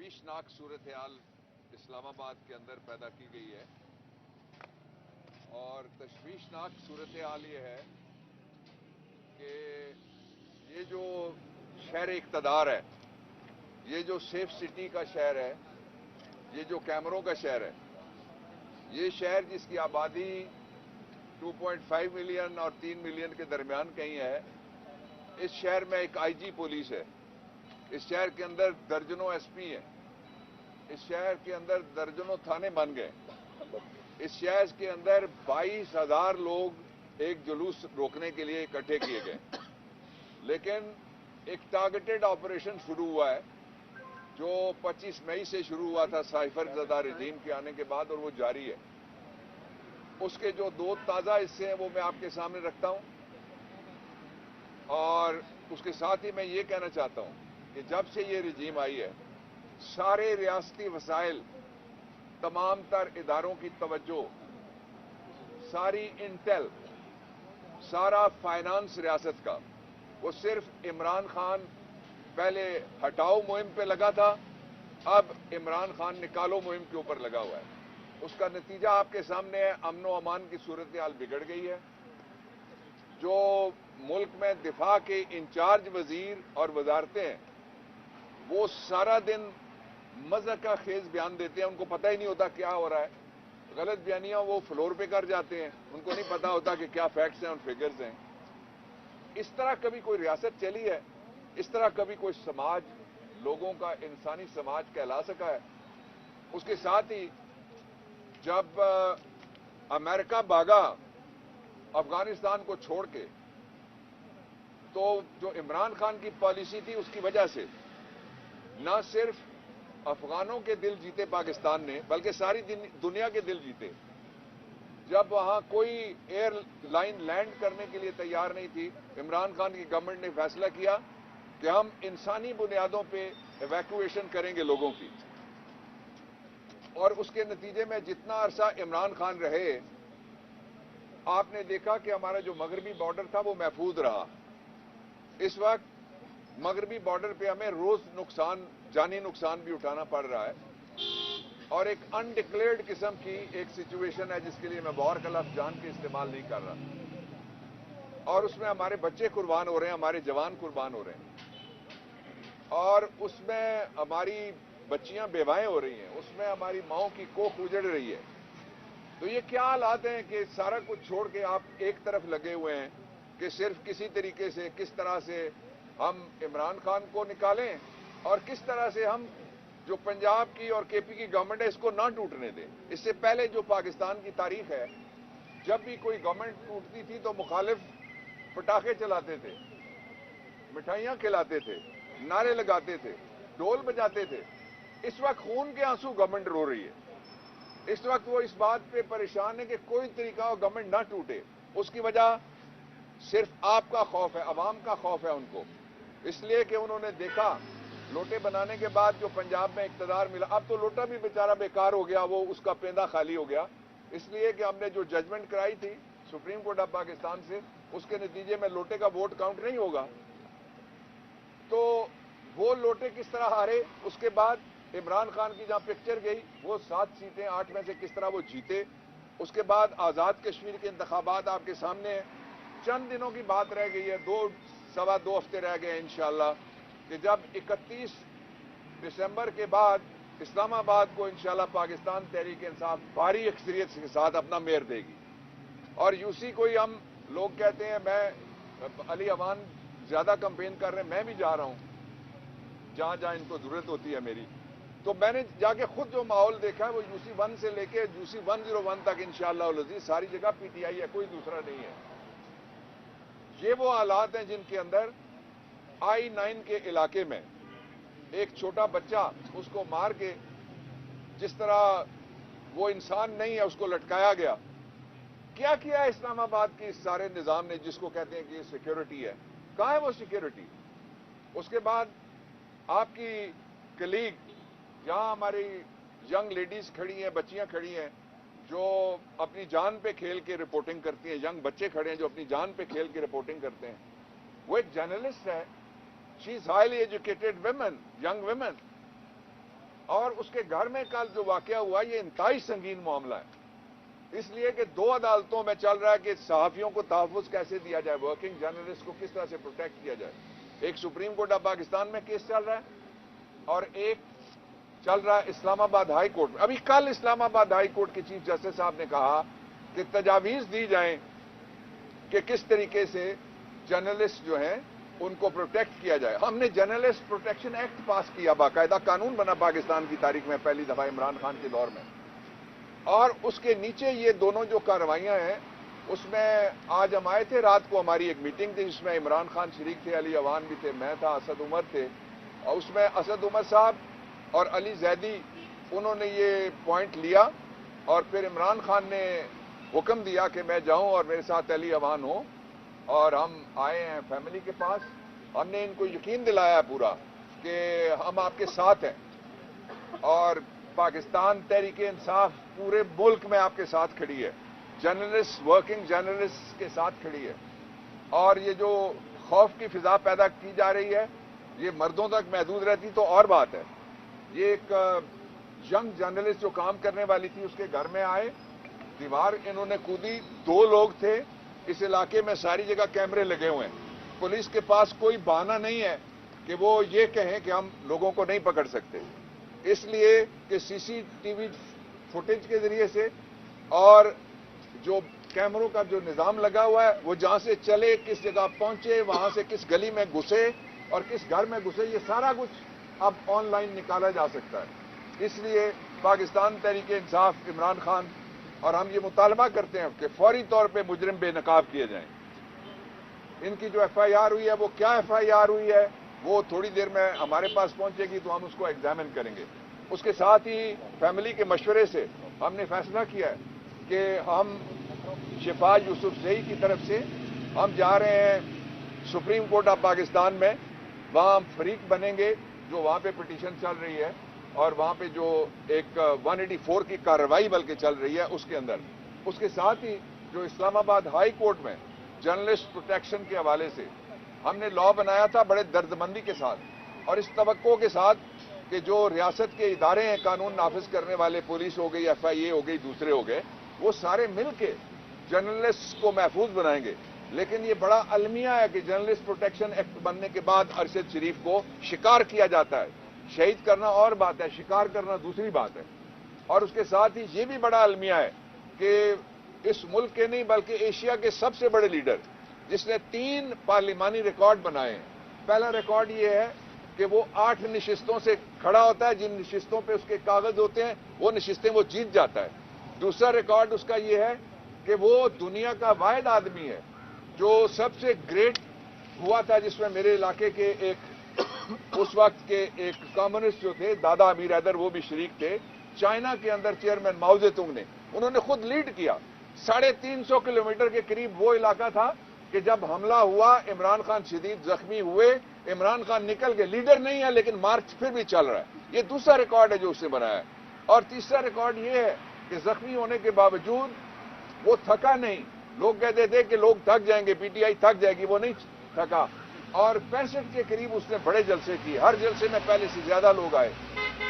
तशवीशनाक सूरत हाल इस्लामाबाद के अंदर पैदा की गई है और तशवीशनाक सूरत हाल ये है कि ये जो शहर इक़्तिदार है, ये जो सेफ सिटी का शहर है, ये जो कैमरों का शहर है, ये शहर जिसकी आबादी 2.5 मिलियन और 3 मिलियन के दरमियान कहीं है, इस शहर में एक आईजी पुलिस है, इस शहर के अंदर दर्जनों एसपी हैं, इस शहर के अंदर दर्जनों थाने बन गए, इस शहर के अंदर 22,000 लोग एक जुलूस रोकने के लिए इकट्ठे किए गए। लेकिन एक टारगेटेड ऑपरेशन शुरू हुआ है जो 25 मई से शुरू हुआ था साइफर ज़दा रजीम के आने के बाद, और वो जारी है। उसके जो दो ताज़ा हिस्से हैं वो मैं आपके सामने रखता हूं, और उसके साथ ही मैं ये कहना चाहता हूं कि जब से ये रजीम आई है, सारे रियासती वसाइल, तमाम तर इदारों की तवज्जो, सारी इंटेल, सारा फाइनेंस रियासत का, वो सिर्फ इमरान खान पहले हटाओ मुहिम पे लगा था, अब इमरान खान निकालो मुहिम के ऊपर लगा हुआ है। उसका नतीजा आपके सामने है। अमन व अमान की सूरत हाल बिगड़ गई है। जो मुल्क में दिफा के इंचार्ज वजीर और वजारतें हैं, वो सारा दिन मज़ाक का खेज बयान देते हैं, उनको पता ही नहीं होता क्या हो रहा है। गलत बयानियां वो फ्लोर पे कर जाते हैं, उनको नहीं पता होता कि क्या फैक्ट्स हैं और फिगर्स हैं। इस तरह कभी कोई रियासत चली है? इस तरह कभी कोई समाज, लोगों का इंसानी समाज कहला सका है? उसके साथ ही जब अमेरिका भागा अफगानिस्तान को छोड़ के, तो जो इमरान खान की पॉलिसी थी उसकी वजह से न सिर्फ अफगानों के दिल जीते पाकिस्तान ने, बल्कि सारी दुनिया के दिल जीते। जब वहां कोई एयरलाइन लैंड करने के लिए तैयार नहीं थी, इमरान खान की गवर्नमेंट ने फैसला किया कि हम इंसानी बुनियादों पे इवैक्यूएशन करेंगे लोगों की, और उसके नतीजे में जितना अरसा इमरान खान रहे, आपने देखा कि हमारा जो मगरबी बॉर्डर था वो महफूज रहा। इस वक्त मगरबी बॉर्डर पे हमें रोज नुकसान, जानी नुकसान भी उठाना पड़ रहा है, और एक अनडिक्लेयर्ड किस्म की एक सिचुएशन है जिसके लिए मैं वॉर का लफ्ज जान के इस्तेमाल नहीं कर रहा। और उसमें हमारे बच्चे कुर्बान हो रहे हैं, हमारे जवान कुर्बान हो रहे हैं, और उसमें हमारी बच्चियां बेवाएं हो रही हैं, उसमें हमारी माओं की कोख उजड़ रही है। तो ये क्या हालात हैं कि सारा कुछ छोड़ के आप एक तरफ लगे हुए हैं कि सिर्फ किसी तरीके से, किस तरह से हम इमरान खान को निकालें और किस तरह से हम जो पंजाब की और केपी की गवर्नमेंट है इसको ना टूटने दें। इससे पहले जो पाकिस्तान की तारीख है, जब भी कोई गवर्नमेंट टूटती थी तो मुखालिफ पटाखे चलाते थे, मिठाइयां खिलाते थे, नारे लगाते थे, ढोल बजाते थे। इस वक्त खून के आंसू गवर्नमेंट रो रही है। इस वक्त वो इस बात पे परेशान है कि कोई तरीका हो गवर्नमेंट ना टूटे। उसकी वजह सिर्फ आपका खौफ है, अवाम का खौफ है उनको, इसलिए कि उन्होंने देखा लोटे बनाने के बाद जो पंजाब में इक़्तिदार मिला, अब तो लोटा भी बेचारा बेकार हो गया, वो उसका पेंदा खाली हो गया, इसलिए कि हमने जो जजमेंट कराई थी सुप्रीम कोर्ट ऑफ पाकिस्तान से, उसके नतीजे में लोटे का वोट काउंट नहीं होगा। तो वो लोटे किस तरह हारे। उसके बाद इमरान खान की जहां पिक्चर गई, वो 7 सीटें 8 में से किस तरह वो जीते। उसके बाद आज़ाद कश्मीर के इंतखाबात आपके सामने हैं। चंद दिनों की बात रह गई है, 2-2.25 हफ्ते रह गए इंशाअल्लाह, कि जब 31 दिसंबर के बाद इस्लामाबाद को इंशाअल्लाह पाकिस्तान तहरीक इंसाफ भारी अक्सरियत के साथ अपना मेयर देगी। और यूसी को ही हम लोग कहते हैं, मैं अली अमान ज्यादा कंपेन कर रहे हैं, मैं भी जा रहा हूं जहां जहां इनको जरूरत होती है मेरी। तो मैंने जाके खुद जो माहौल देखा है वो यूसी 1 से लेके यूसी 101 तक इंशाअल्लाह सारी जगह पीटीआई है, कोई दूसरा नहीं है। ये वो हालात हैं जिनके अंदर I-9 के इलाके में एक छोटा बच्चा, उसको मार के, जिस तरह वो इंसान नहीं है उसको लटकाया गया। क्या किया इस्लामाबाद की इस सारे निजाम ने जिसको कहते हैं कि ये सिक्योरिटी है? कहां है वो सिक्योरिटी? उसके बाद आपकी कलीग, जहां हमारी यंग लेडीज खड़ी हैं, बच्चियां खड़ी हैं जो अपनी जान पे खेल के रिपोर्टिंग करती हैं, यंग बच्चे खड़े हैं जो अपनी जान पे खेल के रिपोर्टिंग करते हैं। वो एक जर्नलिस्ट है, she is highly educated women, young women, اور اس کے گھر میں کل جو واقعہ ہوا یہ انتہائی سنگین معاملہ ہے، اس لیے کہ 2 عدالتوں میں چل رہا ہے کہ صحافیوں کو تحفظ کیسے دیا جائے، ورکنگ جرنلسٹ کو کس طرح سے پروٹیکٹ کیا جائے۔ ایک سپریم کورٹ آف پاکستان میں کیس چل رہا ہے اور ایک چل رہا ہے اسلام آباد ہائی کورٹ میں۔ ابھی کل اسلام آباد ہائی کورٹ کے چیف جسٹس صاحب نے کہا کہ تجاویز دی جائیں کہ کس طریقے سے جرنلسٹ جو ہیں ان کو پروٹیکٹ کیا جائے۔ ہم نے جرنلسٹ پروٹیکشن ایکٹ پاس کیا، باقاعدہ قانون بنا پاکستان کی تاریخ میں پہلی دفعہ عمران خان کے دور میں، اور اس کے نیچے یہ دونوں جو کارروائیاں ہیں اس میں آج ہم آئے تھے، رات کو ہماری ایک میٹنگ تھی جس میں عمران خان شریک تھے، علی اوان بھی تھے، میں تھا، اسد عمر تھے، اور اس میں اسد عمر صاحب اور علی زیدی انہوں نے یہ پوائنٹ لیا اور پھر عمران خان نے حکم دیا کہ میں جاؤں اور میرے ساتھ علی اوان ہو، اور ہم آئے ہیں فیملی کے پاس۔ ہم نے ان کو یقین دلایا پورا کہ ہم آپ کے ساتھ ہیں اور پاکستان تحریک انصاف پورے ملک میں آپ کے ساتھ کھڑی ہے، جرنلسٹ ورکنگ جرنلسٹ کے ساتھ کھڑی ہے، اور یہ جو خوف کی فضا پیدا کی جا رہی ہے یہ مردوں تک محدود رہتی تو اور بات ہے۔ یہ ایک ینگ جرنلسٹ جو کام کرنے والی تھی اس کے گھر میں آئے، دیوار انہوں نے کودی، 2 لوگ تھے، اس علاقے میں ساری جگہ کیمرے لگے ہوئے ہیں، پولیس کے پاس کوئی بہانہ نہیں ہے کہ وہ یہ کہیں کہ ہم لوگوں کو نہیں پکڑ سکتے، اس لیے کہ سی سی ٹی وی فوٹیج کے ذریعے سے اور جو کیمروں کا جو نظام لگا ہوا ہے وہ جہاں سے چلے، کس جگہ پہنچے، وہاں سے کس گلی میں گھسے اور کس گھر میں گھسے، یہ سارا کچھ اب آن لائن نکالا جا سکتا ہے۔ اس لیے پاکستان تحریک انصاف عمران خان اور ہم یہ مطالبہ کرتے ہیں کہ فوری طور پہ مجرم بے نقاب کیے جائیں۔ ان کی جو ایف آئی آر ہوئی ہے وہ کیا ایف آئی آر ہوئی ہے وہ تھوڑی دیر میں ہمارے پاس پہنچے گی تو ہم اس کو ایگزامن کریں گے۔ اس کے ساتھ ہی فیملی کے مشورے سے ہم نے فیصلہ کیا ہے کہ ہم شفا یوسف زئی کی طرف سے ہم جا رہے ہیں سپریم کورٹ آف پاکستان میں، وہاں ہم فریق بنیں گے جو وہاں پہ پٹیشن چل رہی ہے اور وہاں پہ جو ایک 184 کی کارروائی بلکہ چل رہی ہے اس کے اندر۔ اس کے ساتھ ہی جو اسلام آباد ہائی کورٹ میں جرنلسٹ پروٹیکشن کے حوالے سے ہم نے لا بنایا تھا بڑے دردمندی کے ساتھ اور اس توقع کے ساتھ کہ جو ریاست کے ادارے ہیں قانون نافذ کرنے والے، پولیس ہو گئی، ایف آئی اے ہو گئی، دوسرے ہو گئے، وہ سارے مل کے جرنلسٹ کو محفوظ بنائیں گے۔ لیکن یہ بڑا المیہ ہے کہ جرنلسٹ پروٹیکشن ایکٹ بننے کے بعد ارشد شریف کو شکار کیا جاتا ہے۔ شہید کرنا اور بات ہے، شکار کرنا دوسری بات ہے۔ اور اس کے ساتھ ہی یہ بھی بڑا المیہ ہے کہ اس ملک کے نہیں بلکہ ایشیا کے سب سے بڑے لیڈر جس نے 3 پارلیمانی ریکارڈ بنائے ہیں، پہلا ریکارڈ یہ ہے کہ وہ 8 نشستوں سے کھڑا ہوتا ہے، جن نشستوں پہ اس کے کاغذ ہوتے ہیں وہ نشستیں وہ جیت جاتا ہے۔ دوسرا ریکارڈ اس کا یہ ہے کہ وہ دنیا کا واحد آدمی ہے جو سب سے گریٹ ہوا تھا، جس میں میرے علاقے کے ایک اس وقت کے ایک کمیونسٹ جو تھے دادا امیر حیدر وہ بھی شریک تھے، چائنا کے اندر چیئرمین ماؤ زے تونگ نے انہوں نے خود لیڈ کیا۔ 350 کلومیٹر کے قریب وہ علاقہ تھا کہ جب حملہ ہوا عمران خان شدید زخمی ہوئے، عمران خان نکل گئے، لیڈر نہیں ہے لیکن مارچ پھر بھی چل رہا ہے۔ یہ دوسرا ریکارڈ ہے جو اس نے بنایا ہے۔ اور تیسرا ریکارڈ یہ ہے کہ زخمی ہونے کے باوجود وہ تھکا نہیں۔ لوگ کہتے تھے کہ لوگ تھک جائیں گے، پی ٹی آئی تھک جائے گی، وہ نہیں تھکا، اور 65 کے قریب اس نے بڑے جلسے کیے، ہر جلسے میں پہلے سے زیادہ لوگ آئے۔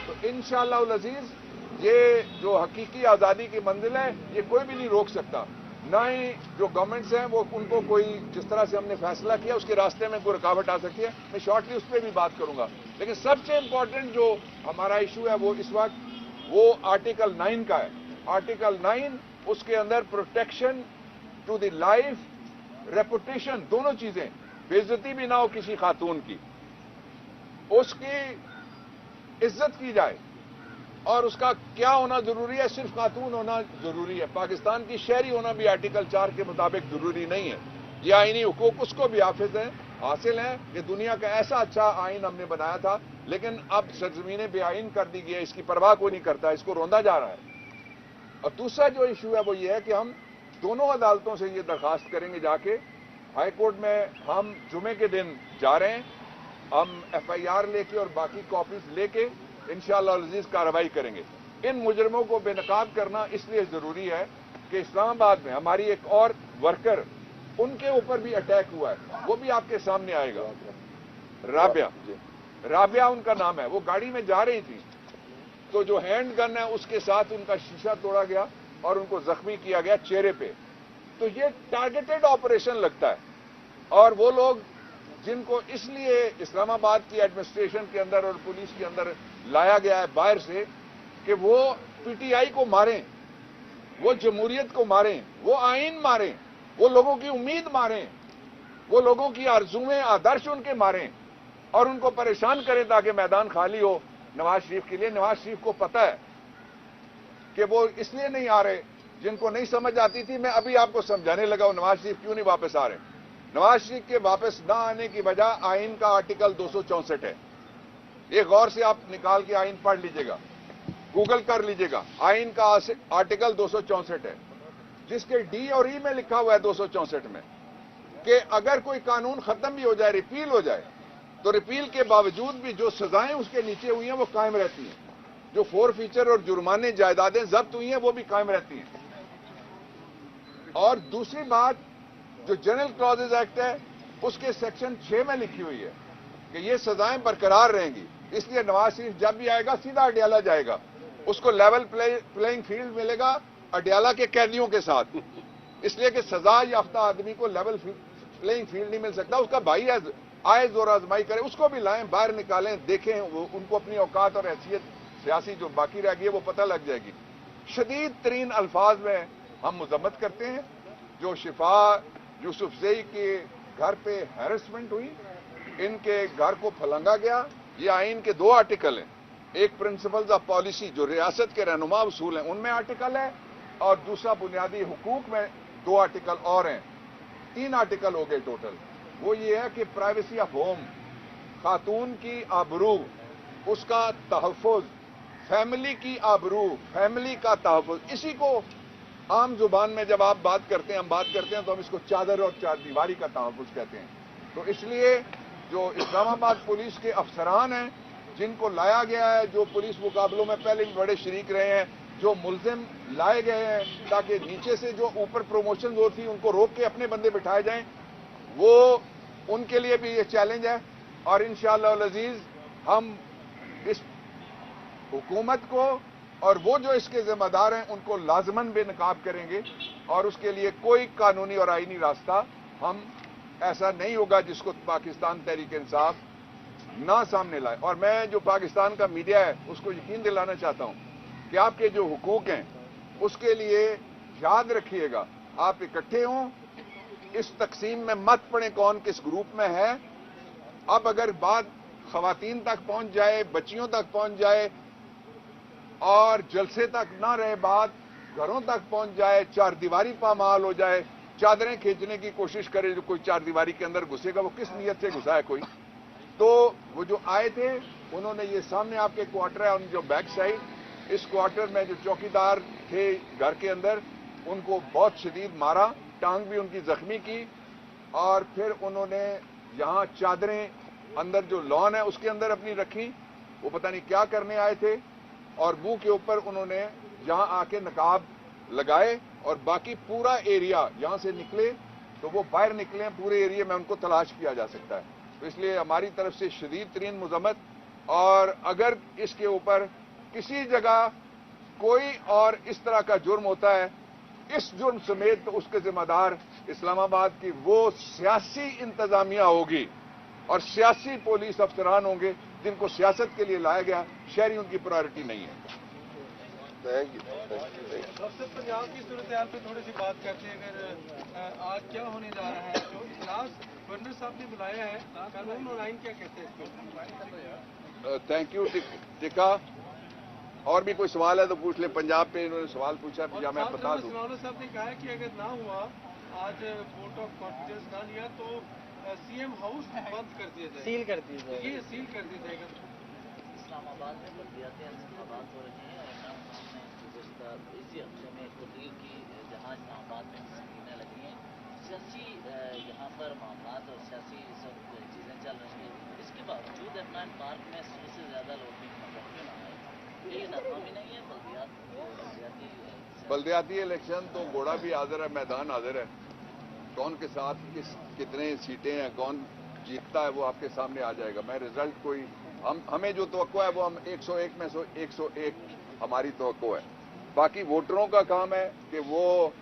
تو انشاءاللہ العزیز یہ جو حقیقی آزادی کی منزل ہے یہ کوئی بھی نہیں روک سکتا، نہ ہی جو گورنمنٹس ہیں وہ ان کو کوئی جس طرح سے ہم نے فیصلہ کیا اس کے راستے میں کوئی رکاوٹ آ سکتی ہے۔ میں شارٹلی اس پہ بھی بات کروں گا، لیکن سب سے امپورٹنٹ جو ہمارا ایشو ہے وہ اس وقت وہ آرٹیکل 9 کا ہے۔ آرٹیکل 9 اس کے اندر protection to the life, reputation, دونوں چیزیں، بے عزتی بھی نہ ہو کسی خاتون کی، اس کی عزت کی جائے، اور اس کا کیا ہونا ضروری ہے؟ صرف خاتون ہونا ضروری ہے۔ پاکستان کی شہری ہونا بھی آرٹیکل 4 کے مطابق ضروری نہیں ہے۔ یہ آئینی حقوق اس کو بھی حاصل ہیں کہ دنیا کا ایسا اچھا آئین ہم نے بنایا تھا، لیکن اب سرزمینیں بے آئین کر دی گئی ہے، اس کی پرواہ کوئی نہیں کرتا، اس کو روندا جا رہا ہے۔ اور دوسرا جو ایشو ہے وہ یہ ہے کہ ہم دونوں عدالتوں سے یہ درخواست کریں گے جا کے، ہائی کورٹ میں ہم جمعے کے دن جا رہے ہیں، ہم ایف آئی آر لے کے اور باقی کاپیز لے کے انشاءاللہ العزیز کارروائی کریں گے۔ ان مجرموں کو بے نقاب کرنا اس لیے ضروری ہے کہ اسلام آباد میں ہماری ایک اور ورکر، ان کے اوپر بھی اٹیک ہوا ہے، وہ بھی آپ کے سامنے آئے گا، رابعہ ان کا نام ہے، وہ گاڑی میں جا رہی تھی तो जो हैंड गन है उसके साथ उनका शीशा तोड़ा गया और उनको जख्मी किया गया चेहरे पे। तो ये टारगेटेड ऑपरेशन लगता है। और वो लोग जिनको इसलिए इस्लामाबाद की एडमिनिस्ट्रेशन के अंदर और पुलिस के अंदर लाया गया है बाहर से कि वो पीटीआई को मारें, वो जमहूरियत को मारें, वो आइन मारें, वो लोगों की उम्मीद मारें, वो लोगों की आरज़ूएं आदर्श उनके मारें और उनको परेशान करें ताकि मैदान खाली हो नवाज शरीफ के लिए। नवाज शरीफ को पता है कि वो इसलिए नहीं आ रहे, जिनको नहीं समझ आती थी मैं अभी आपको समझाने लगा हूं नवाज शरीफ क्यों नहीं वापस आ रहे। नवाज शरीफ के वापस ना आने की वजह आइन का आर्टिकल 264 है। ये गौर से आप निकाल के आइन पढ़ लीजिएगा, गूगल कर लीजिएगा। आइन का आर्टिकल 264 है जिसके डी और ई में लिखा हुआ है 264 में कि अगर कोई कानून खत्म भी हो जाए, रिपील हो जाए, तो रिपील के बावजूद भी जो सजाएं उसके नीचे हुई हैं वो कायम रहती हैं। जो फोर फीचर और जुर्माने जायदादें जब्त हुई हैं वो भी कायम रहती हैं। और दूसरी बात, जो जनरल क्लॉजेज एक्ट है उसके सेक्शन 6 में लिखी हुई है कि ये सजाएं बरकरार रहेंगी। इसलिए नवाज शरीफ जब भी आएगा सीधा अडयाला जाएगा, उसको लेवल प्लेइंग फील्ड मिलेगा अडयाला के कैदियों के साथ। इसलिए कि सजा याफ्ता आदमी को लेवल प्लेइंग फील्ड नहीं मिल सकता। उसका भाई आए जोर आजमाई करे, उसको भी लाएं, बाहर निकालें, देखें उनको अपनी औकात और हैसियत सियासी जो बाकी रह गई है वो पता लग जाएगी। शदीद तरीन अल्फाज में हम मजम्मत करते हैं जो शिफा यूसुफजई के घर पे हैरेसमेंट हुई, इनके घर को फलंगा गया। ये आइन के 2 आर्टिकल हैं, एक प्रिंसिपल्स ऑफ पॉलिसी जो रियासत के रहनुमा उसूल हैं उनमें आर्टिकल है और दूसरा बुनियादी हुकूक में 2 आर्टिकल और हैं। 3 आर्टिकल हो गए टोटल। वो ये है कि प्राइवेसी ऑफ होम, खातून की आबरू उसका तहफ़्फ़ुज़, फैमिली की आबरू, फैमिली का तहफ़्फ़ुज़। इसी को आम जुबान में जब आप बात करते हैं, हम बात करते हैं तो हम इसको चादर और चारदीवारी का तहफ़्फ़ुज़ कहते हैं। तो इसलिए जो इस्लामाबाद पुलिस के अफसरान हैं जिनको लाया गया है, जो पुलिस मुकाबलों में पहले भी बड़े शरीक रहे हैं, जो मुल्जिम लाए गए हैं ताकि नीचे से जो ऊपर प्रमोशन होती उनको रोक के अपने बंदे बिठाए जाएं, वो उनके लिए भी ये चैलेंज है। और इंशाअल्लाह अज़ीज़ हम इस हुकूमत को और वो जो इसके जिम्मेदार हैं उनको लाजमन बेनकाब करेंगे और उसके लिए कोई कानूनी और आईनी रास्ता हम ऐसा नहीं होगा जिसको पाकिस्तान तहरीक इंसाफ ना सामने लाए। और मैं जो पाकिस्तान का मीडिया है उसको यकीन दिलाना चाहता हूं कि आपके जो हुकूक हैं उसके लिए याद रखिएगा, आप इकट्ठे हों, इस तकसीम में मत पड़े कौन किस ग्रुप में है। अब अगर बात खवातीन तक पहुंच जाए, बच्चियों तक पहुंच जाए और जलसे तक ना रहे, बात घरों तक पहुंच जाए, चार दीवारी पामाल हो जाए, चादरें खींचने की कोशिश करे, जो कोई चार दीवारी के अंदर घुसेगा वो किस नीयत से घुसा है कोई। तो वो जो आए थे उन्होंने ये सामने आपके क्वार्टर है, उन जो बैक साइड, इस क्वार्टर में जो चौकीदार थे घर के अंदर उनको बहुत शदीद मारा, टांग भी उनकी जख्मी की। और फिर उन्होंने यहां चादरें अंदर जो लॉन है उसके अंदर अपनी रखी, वो पता नहीं क्या करने आए थे। और मुंह के ऊपर उन्होंने यहां आके नकाब लगाए और बाकी पूरा एरिया यहां से निकले तो वो बाहर निकले, पूरे एरिया में उनको तलाश किया जा सकता है। तो इसलिए हमारी तरफ से शदीद तरीन मुज़म्मत। और अगर इसके ऊपर किसी जगह कोई और इस तरह का जुर्म होता है, इस जुर्म समेत तो उसके जिम्मेदार इस्लामाबाद की वो सियासी इंतजामिया होगी और सियासी पुलिस अफसरान होंगे जिनको सियासत के लिए लाया गया, शहरी उनकी प्रायोरिटी नहीं है। सबसे पंजाब की सूरत हाल पे थोड़ी सी बात करते हैं। अगर आज क्या होने जा रहा है, जो इजलास गवर्नर साहब ने बुलाया है, कानून और आइन क्या कहते हैं? थैंक यू टिका। और भी कोई सवाल है तो पूछ ले। पंजाब पे इन्होंने सवाल पूछा, या मैं बता दूं। साहब ने कहा कि अगर ना हुआ, आज वोट ऑफ कॉन्फिडेंस ना लिया तो सीएम हाउस बंद कर दिया जाएगा, सील कर दिया जाएगा। ये सील कर दिया जाएगा। इस्लामाबाद में बल्दियाती इंतखाबात हो रहे हैं और इमरान खान ने गुज़श्ता इसी हफ्ते में एक तकरीर की जहाँ इस्लामाबाद में स्क्रीनें लगी हैं। सियासी यहाँ पर मामलात और सियासी सब चीज़ें चल रही हैं, इसके बावजूद इमरान पार्क में 100 से ज़्यादा लोग भी क्यों ना आए? ये नाकामी नहीं है? बल्दियाती इलेक्शन तो घोड़ा भी हाजिर है, मैदान हाजिर है। कौन के साथ कितने सीटें हैं, कौन जीतता है वो आपके सामने आ जाएगा। मैं रिजल्ट कोई हमें जो तवक्को है वो हम 101 में से 101 हमारी तवक्को है। बाकी वोटरों का काम है कि वो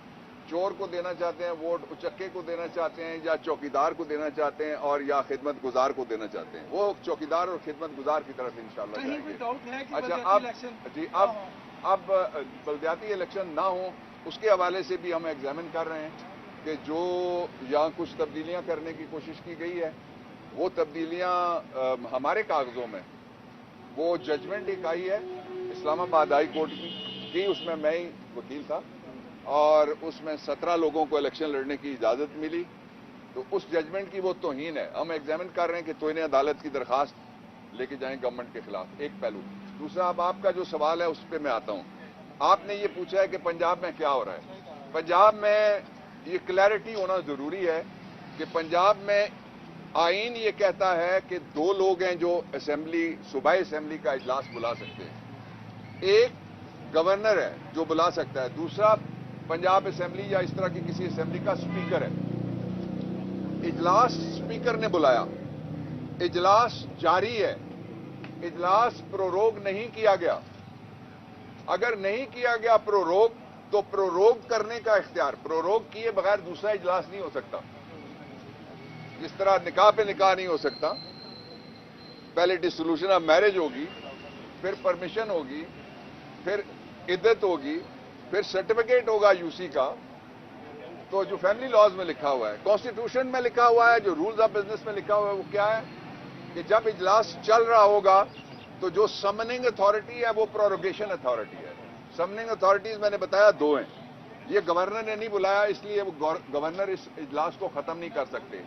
चोर को देना चाहते हैं वोट, उचक्के को देना चाहते हैं, या चौकीदार को देना चाहते हैं, और या खिदमत गुजार को देना चाहते हैं। वो चौकीदार और खिदमत गुजार की तरफ इंशाल्लाह जाएंगे। अच्छा, अब बलदियाती इलेक्शन ना हो उसके हवाले से भी हम एग्जामिन कर रहे हैं कि जो यहाँ कुछ तब्दीलियां करने की कोशिश की गई है, वो तब्दीलियां हमारे कागजों में, वो जजमेंट एक आई है इस्लामाबाद हाई कोर्ट की, उसमें मैं ही वकील था, और उसमें 17 लोगों को इलेक्शन लड़ने की इजाजत मिली। तो उस जजमेंट की वो तौहीन है। हम एग्जामिन कर रहे हैं कि तौहीन अदालत की दरखास्त लेके जाएं गवर्नमेंट के खिलाफ, एक पहलू। दूसरा, अब आपका जो सवाल है उस पर मैं आता हूं। आपने ये पूछा है कि पंजाब में क्या हो रहा है। पंजाब में ये क्लैरिटी होना जरूरी है कि पंजाब में आईन ये कहता है कि 2 लोग हैं जो असेंबली, सूबाई असेंबली का इजलास बुला सकते हैं। एक गवर्नर है जो बुला सकता है, दूसरा पंजाब असेंबली या इस तरह की किसी असेंबली का स्पीकर है। इजलास स्पीकर ने बुलाया, इजलास जारी है, इजलास प्रोरोग नहीं किया गया। अगर नहीं किया गया प्रोरोग, तो प्रोरोग करने का इख्तियार, प्रोरोग किए बगैर दूसरा इजलास नहीं हो सकता। जिस तरह निकाह पे निकाह नहीं हो सकता, पहले डिसोल्यूशन ऑफ मैरिज होगी, फिर परमिशन होगी, फिर इद्दत होगी, फिर सर्टिफिकेट होगा यूसी का। तो जो फैमिली लॉज में लिखा हुआ है, कॉन्स्टिट्यूशन में लिखा हुआ है, जो रूल्स ऑफ बिजनेस में लिखा हुआ है, वो क्या है कि जब इजलास चल रहा होगा तो जो समनिंग अथॉरिटी है वो प्रोरोगेशन अथॉरिटी है। समनिंग अथॉरिटीज मैंने बताया 2 हैं। ये गवर्नर ने नहीं बुलाया, इसलिए वो गवर्नर इस इजलास को खत्म नहीं कर सकते।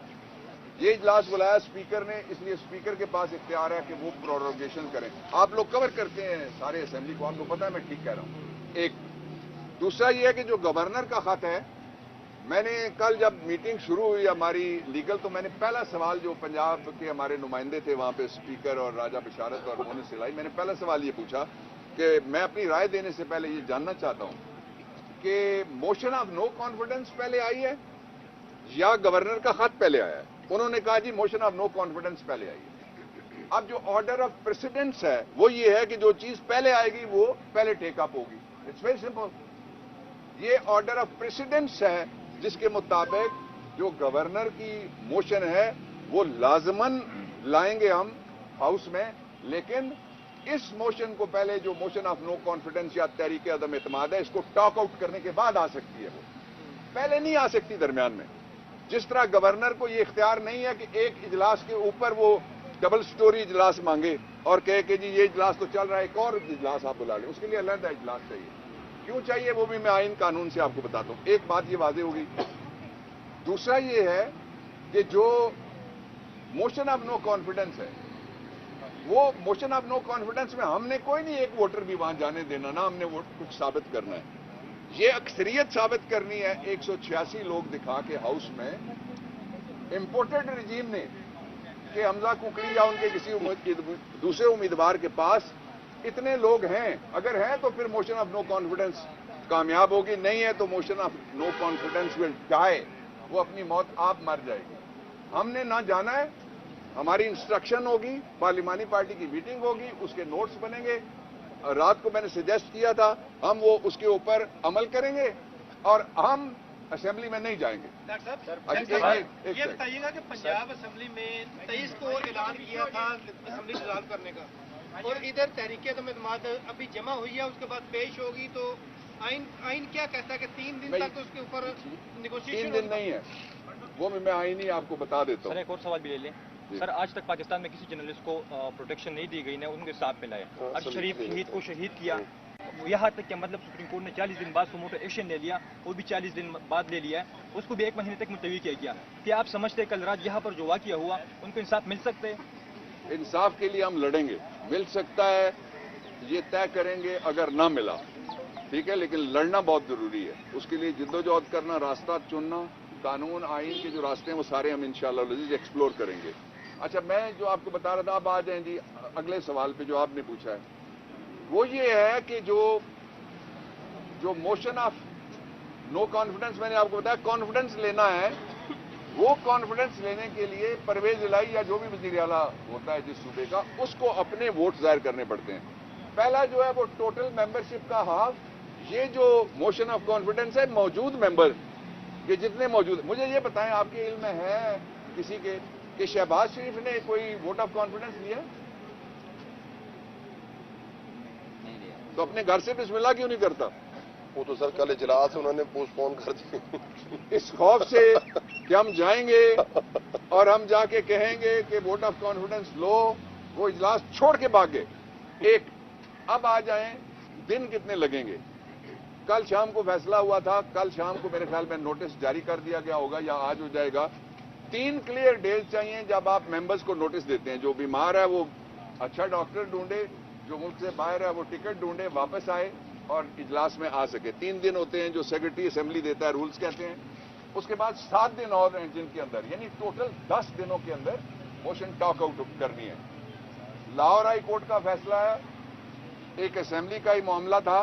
ये इजलास बुलाया स्पीकर ने, इसलिए स्पीकर के पास इख्तियार है कि वो प्रोरोगेशन करें। आप लोग कवर करते हैं सारे असेंबली को, आपको पता है मैं ठीक कह रहा हूं। एक दूसरा ये है कि जो गवर्नर का खत है, मैंने कल जब मीटिंग शुरू हुई हमारी लीगल, तो मैंने पहला सवाल, जो पंजाब के हमारे नुमाइंदे थे वहां पे, स्पीकर और राजा बिशारत और मोहन सिलाई, मैंने पहला सवाल ये पूछा कि मैं अपनी राय देने से पहले ये जानना चाहता हूं कि मोशन ऑफ नो कॉन्फिडेंस पहले आई है या गवर्नर का खत पहले आया है। उन्होंने कहा जी मोशन ऑफ नो कॉन्फिडेंस पहले आई है। अब जो ऑर्डर ऑफ प्रेसिडेंस है वो ये है कि जो चीज पहले आएगी वो पहले टेकअप होगी। It's very simple. ये ऑर्डर ऑफ प्रेसिडेंस है जिसके मुताबिक जो गवर्नर की मोशन है वो लाजमन लाएंगे हम हाउस में, लेकिन इस मोशन को पहले, जो मोशन ऑफ नो कॉन्फिडेंस या तहरीक अदम एतमाद है, इसको टॉक आउट करने के बाद आ सकती है, वो पहले नहीं आ सकती दरमियान में। जिस तरह गवर्नर को ये इख्तियार नहीं है कि एक इजलास के ऊपर वो डबल स्टोरी इजलास मांगे और कहे कि जी ये इजलास तो चल रहा है, एक और इजलास आप बुला लें, उसके लिए अलग इजलास चाहिए। क्यों चाहिए वो भी मैं आइन कानून से आपको बताता हूं। एक बात ये वाज़ेह होगी। दूसरा ये है कि जो मोशन ऑफ नो कॉन्फिडेंस है, वो मोशन ऑफ नो कॉन्फिडेंस में हमने कोई नहीं एक वोटर भी वहां जाने देना, ना हमने वो कुछ साबित करना है। ये अक्सरियत साबित करनी है 186 लोग दिखा के हाउस में। इंपोर्टेड रजीम ने कि हमजा कुकड़ी या उनके किसी दूसरे उम्मीदवार के पास इतने लोग हैं, अगर हैं तो फिर मोशन ऑफ नो कॉन्फिडेंस कामयाब होगी, नहीं है तो motion of no confidence will die, वो अपनी मौत आप मर जाएगी। हमने ना जाना है, हमारी इंस्ट्रक्शन होगी, पार्लिमानी पार्टी की मीटिंग होगी, उसके नोट्स बनेंगे। रात को मैंने सजेस्ट किया था, हम वो उसके ऊपर अमल करेंगे और हम असेंबली में नहीं जाएंगे। ये बताइएगा कि पंजाब असेंबली में 23 को ऐलान किया था असेंबली डिसॉल्व करने का, और इधर तहरीक एतमाद अभी जमा हुई है, उसके बाद पेश होगी, तो आइन क्या कहता है कि 3 दिन तक उसके ऊपर नेगोशिएशन? 3 दिन नहीं है, वो भी मैं आइन ही आपको बता देता हूँ। सर एक और सवाल भी ले लें। सर आज तक पाकिस्तान में किसी जर्नलिस्ट को प्रोटेक्शन नहीं दी गई, ना उनके साथ मिलाए। अब शरीफ शहीद को शहीद किया, यहाँ तक कि मतलब सुप्रीम कोर्ट ने 40 दिन बाद सुमोटो एक्शन ले लिया, वो भी 40 दिन बाद ले लिया है, उसको भी 1 महीने तक मुलतवी किया गया। क्या आप समझते हैं कल रात यहाँ पर जो वाक़या हुआ उनको इंसाफ मिल सकते हैं? इंसाफ के लिए हम लड़ेंगे, मिल सकता है ये तय करेंगे अगर ना मिला, ठीक है, लेकिन लड़ना बहुत जरूरी है। उसके लिए जिद्दोजहद करना, रास्ता चुनना, कानून आइन के जो रास्ते हैं वो सारे हम इंशाअल्लाह एक्सप्लोर करेंगे। अच्छा, मैं जो आपको बता रहा था, आप आ जाएं जी अगले सवाल पे जो आपने पूछा है, वो ये है कि जो मोशन ऑफ नो कॉन्फिडेंस, मैंने आपको बताया कॉन्फिडेंस लेना है वो कॉन्फिडेंस लेने के लिए परवेज इलाही या जो भी वजीर आला होता है जिस सूबे का, उसको अपने वोट जाहिर करने पड़ते हैं। पहला जो है वो टोटल मेंबरशिप का हाफ, ये जो मोशन ऑफ कॉन्फिडेंस है मौजूद मेंबर ये जितने मौजूद, मुझे ये बताएं आपके इल्म में है किसी के कि शहबाज शरीफ ने कोई वोट ऑफ कॉन्फिडेंस लिया? तो अपने घर से बिस्मिल्लाह क्यों नहीं करता? वो तो सर कल इजलास उन्होंने पोस्टपोन कर दी इस खौफ से कि हम जाएंगे और हम जाके कहेंगे कि वोट ऑफ कॉन्फिडेंस लो, वो इजलास छोड़ के भाग गए। एक अब आ जाएं, दिन कितने लगेंगे? कल शाम को फैसला हुआ था, कल शाम को मेरे ख्याल में नोटिस जारी कर दिया गया होगा या आज हो जाएगा। 3 क्लियर डेज चाहिए जब आप मेंबर्स को नोटिस देते हैं। जो बीमार है वो अच्छा डॉक्टर ढूंढे, जो मुल्क से बाहर है वो टिकट ढूंढे, वापस आए और इजलास में आ सके। 3 दिन होते हैं जो सेक्रेटरी असेंबली देता है, रूल्स कहते हैं। उसके बाद 7 दिन और हैं जिनके अंदर, यानी टोटल 10 दिनों के अंदर मोशन टॉक आउट करनी है। लाहौर हाई कोर्ट का फैसला है, एक असेंबली का ही मामला था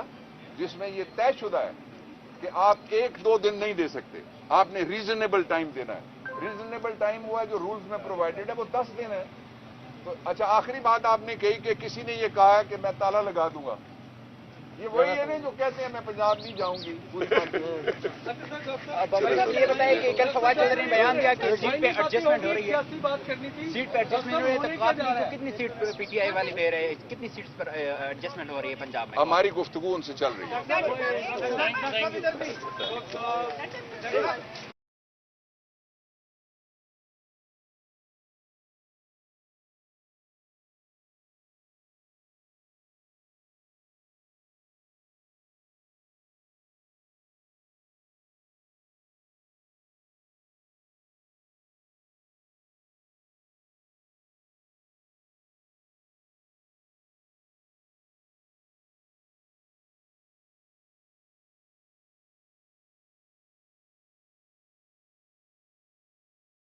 जिसमें यह तयशुदा है कि आप 1-2 दिन नहीं दे सकते, आपने रीजनेबल टाइम देना है। रीजनेबल टाइम हुआ है जो रूल्स में प्रोवाइडेड है, वो 10 दिन है। तो अच्छा, आखिरी बात आपने कही कि किसी ने ये कहा है कि मैं ताला लगा दूंगा। ये वही है ना जो कहते हैं मैं पंजाब नहीं जाऊंगी पूरी बात। ये बताइए कि कल फवाद चौधरी ने बयान दिया कि सीट पे एडजस्टमेंट हो रही है, सीट पे एडजस्टमेंट हो रही है, तो आपको कितनी सीट पीटीआई वाले दे रहे हैं, कितनी सीट्स पर एडजस्टमेंट हो रही है पंजाब में? हमारी गुफ्तगू उनसे चल रही है।